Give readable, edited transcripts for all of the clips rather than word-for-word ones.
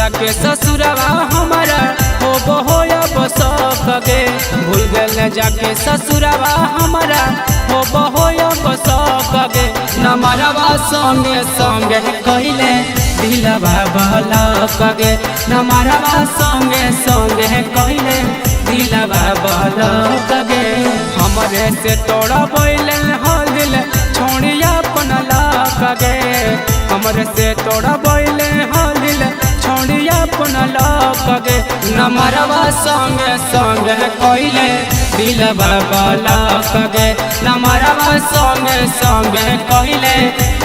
जाके ससुरवा हमारा हो बसके भूल गए जाके ससुरवा हमारा हो बसके नमरवा संगे संगे कहले दिलवा बहलके नमरवा संगे संगे कहले दिलवा बहलके हमरे से तोड़ा बोले हल दिल छोड़िया अपन लगे हमरे से तोड़ा बोले हल दिल छोड़िया अपन लगे नमरवा संगे संगे कहले दिलवा बहलके नमरवा संगे संगे कहले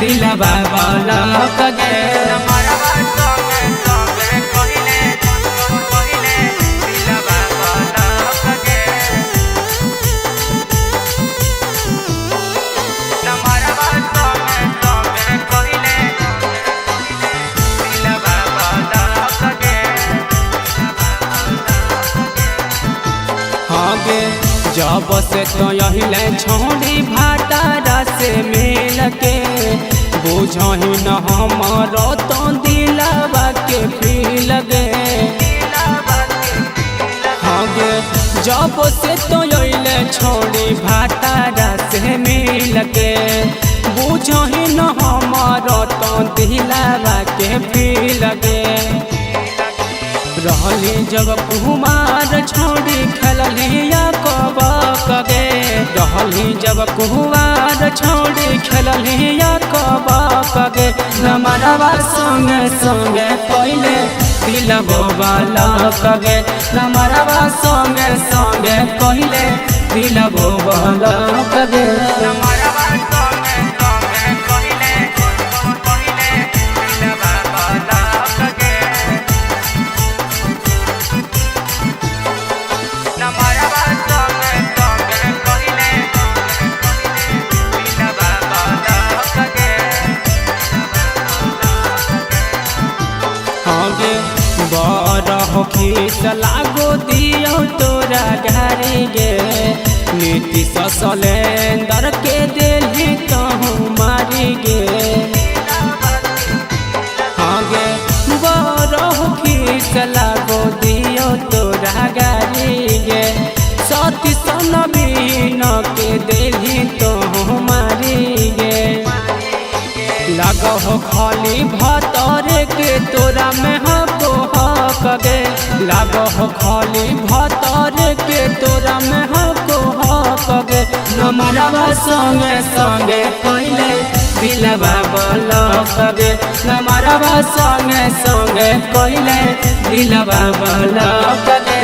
दिलवा बहलके नमरवा संगे संगे कहले दिलवा बहलके नमरवा संगे संगे कहले दिलवा बहलके आगे जब से तो यही ले छोड़ी भाटारा से मिल के बुझही न हमारो तो दिलवा के फील गे आगे जब से तो यही ले छोड़ी भाटारा से मिल के बुझही न हमारो तो दिलवा के फील गे रहली जब कुमार छोड़ी खेलिया कबके रहली जब कुमार छोड़ी खेलिया कबके नमरवा संगे संगे पहले दिलवा बहलके नमरवा संगे संगे पहले दिलवा बहलके नमरवा संगे संगे पहले दिलवा बहलके नमरवा संगे संगे कहले दिलवा बहलके आगे बरह खीस लागो दियो तोरा घारी गे नीति सलेंदर के दिली कहूँ मारी गे आगे बरह खीस लागो दियो तोरा गारी गे सती सनबीन के दिली तो मारी गे लगो हो खाली भतरे के तोरा में हको हक गे लगो हो खाली भतरे के तोरा में हको हक गे नमरवा संगे संगे कहले दिलवा बहलके नमरवा संगे संगे कहले दिलवा बहलके।